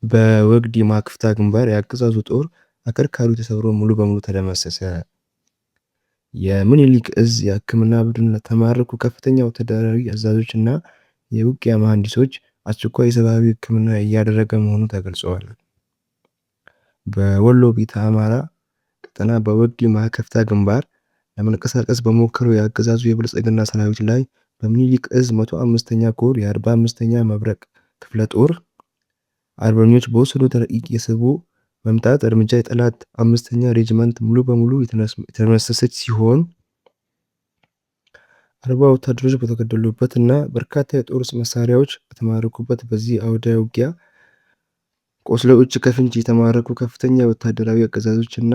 በወግዲ ማክፍታ ግንባር የአገዛዙ ጦር አከርካሪው ተሰብሮ ሙሉ በሙሉ ተደመሰሰ። የምኒልክ እዝ የሕክምና ቡድን ተማረኩ። ከፍተኛ ወታደራዊ አዛዦች እና የውጊያ መሐንዲሶች አስቸኳይ የሰብአዊ ሕክምና እያደረገ መሆኑ ተገልጿል። በወሎ ቤተ አማራ ቀጠና በወግዲ ማክፍታ ግንባር ለመንቀሳቀስ በሞከረው የአገዛዙ የብልጽግና ሰራዊት ላይ በምኒልክ እዝ 105ኛ ኮር የ45ኛ መብረቅ ክፍለ ጦር አርበኞች በወሰዱት ረቂቅ የስቦ መምታት እርምጃ የጠላት 5ኛ ሬጅመንት ሙሉ በሙሉ የተደመሰሰች ሲሆን 40 ወታደሮች በተገደሉበት እና በርካታ የጦር መሳሪያዎች በተማረኩበት በዚህ አውደ ውጊያ ቆስለው እጅ ከፍንጅ የተማረኩ ከፍተኛ ወታደራዊ አገዛዞች እና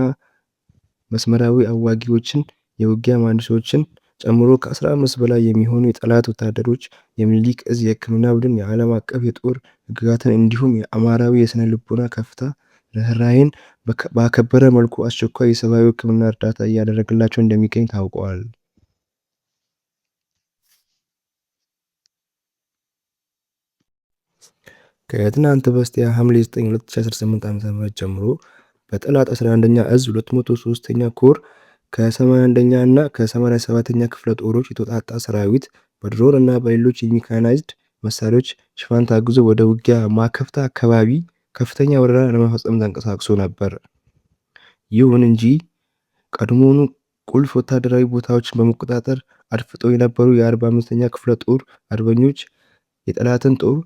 መስመራዊ አዋጊዎችን የውጊያ መሐንዲሶችን ጨምሮ ከ15 በላይ የሚሆኑ የጠላት ወታደሮች የምኒልክ እዝ የሕክምና ቡድን የዓለም አቀፍ የጦር ሕግጋትን እንዲሁም የአማራዊ የስነ ልቦና ከፍታ ርህራሄን ባከበረ መልኩ አስቸኳይ የሰብአዊ ሕክምና እርዳታ እያደረገላቸው እንደሚገኝ ታውቋል። ከትናንት በስቲያ ሐምሌ 9 2018 ዓ.ም ጀምሮ በጠላት 11ኛ እዝ 203ኛ ኮር ከ81ኛ እና ከ87ኛ ክፍለ ጦሮች የተውጣጣ ሰራዊት በድሮን እና በሌሎች የሜካናይዝድ መሳሪያዎች ሽፋን ታግዞ ወደ ውጊያ ማክፍታ አካባቢ ከፍተኛ ወረራ ለመፈጸም ተንቀሳቅሶ ነበር። ይሁን እንጂ ቀድሞውኑ ቁልፍ ወታደራዊ ቦታዎችን በመቆጣጠር አድፍጠው የነበሩ የ45ኛ ክፍለ ጦር አርበኞች የጠላትን ጦር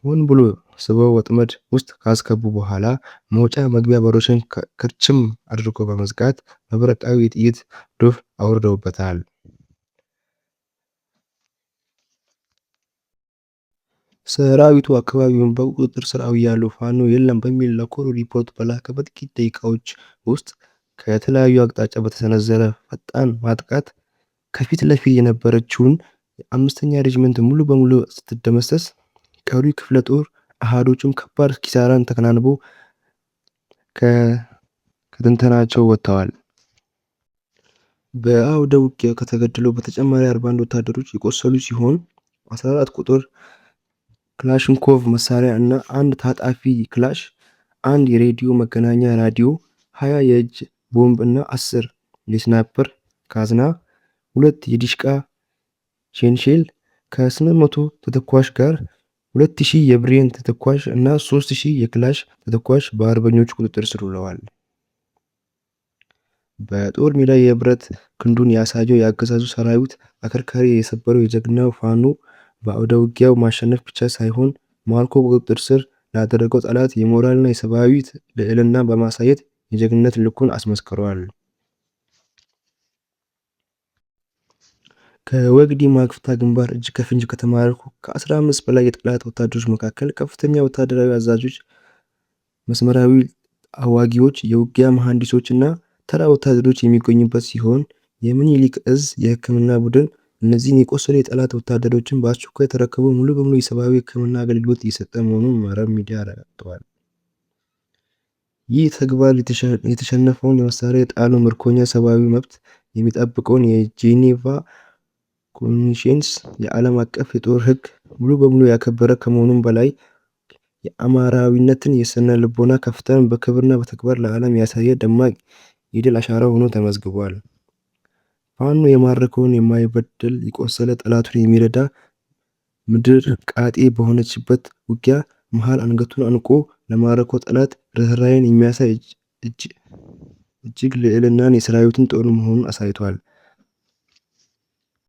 ሆን ብሎ ስበው ወጥመድ ውስጥ ካስገቡ በኋላ መውጫ መግቢያ በሮችን ክርችም አድርጎ በመዝጋት መብረቃዊ የጥይት ዶፍ አውርደውበታል። ሰራዊቱ አካባቢውን በቁጥጥር ስር አውያለሁ ፋኖ የለም በሚል ለኮሩ ሪፖርት በላከ በጥቂት ደቂቃዎች ውስጥ ከተለያዩ አቅጣጫ በተሰነዘረ ፈጣን ማጥቃት ከፊት ለፊት የነበረችውን የ5ኛ ሬጅመንት ሙሉ በሙሉ ስትደመሰስ ቀሪው ክፍለ ጦር አሃዶቹም ከባድ ኪሳራን ተከናንቦ ከትንተናቸው ወጥተዋል። በአውደ ውጊያው ከተገደለው በተጨማሪ 41 ወታደሮች የቆሰሉ ሲሆን 14 ቁጥር ክላሽንኮቭ መሳሪያ እና አንድ ታጣፊ ክላሽ፣ አንድ የሬዲዮ መገናኛ ራዲዮ፣ 20 የእጅ ቦምብ እና 10 የስናይፐር ካዝና፣ 2 የዲሽቃ ሼንሼል ከ800 ተተኳሽ ጋር 2000 የብሬን ተተኳሽ እና 3000 የክላሽ ተተኳሽ በአርበኞቹ ቁጥጥር ስር ውለዋል። በጦር ሜዳ የብረት ክንዱን ያሳየው የአገዛዙ ሰራዊት አከርካሪ የሰበረው የጀግናው ፋኖ በአውደ ውጊያው ማሸነፍ ብቻ ሳይሆን ማርኮ በቁጥጥር ስር ላደረገው ጠላት የሞራልና የሰብአዊ ልዕልና በማሳየት የጀግንነት ልኩን አስመስክሯል። ከወግዲ ማክፍታ ግንባር እጅ ከፍንጅ ከተማረኩ ከ15 በላይ የጠላት ወታደሮች መካከል ከፍተኛ ወታደራዊ አዛዦች፣ መስመራዊ አዋጊዎች፣ የውጊያ መሐንዲሶች እና ተራ ወታደሮች የሚገኙበት ሲሆን የምኒልክ እዝ የሕክምና ቡድን እነዚህን የቆሰሉ የጠላት ወታደሮችን በአስቸኳይ ተረክቦ ሙሉ በሙሉ የሰብአዊ ሕክምና አገልግሎት እየሰጠ መሆኑን መረብ ሚዲያ አረጋግጧል። ይህ ተግባር የተሸነፈውን የመሳሪያ የጣሉ ምርኮኛ ሰብአዊ መብት የሚጠብቀውን የጄኔቫ ኮንቬንሽንስ የዓለም አቀፍ የጦር ሕግ ሙሉ በሙሉ ያከበረ ከመሆኑም በላይ የአማራዊነትን የስነ ልቦና ከፍታን በክብርና በተግባር ለዓለም ያሳየ ደማቅ የድል አሻራ ሆኖ ተመዝግቧል። ፋኖ የማረከውን የማይበድል የቆሰለ ጠላቱን የሚረዳ ምድር ቃጤ በሆነችበት ውጊያ መሃል አንገቱን አንቆ ለማረከው ጠላት ርህራሄን የሚያሳይ እጅግ ልዕልናን የሰራዊቱን ጦር መሆኑን አሳይቷል።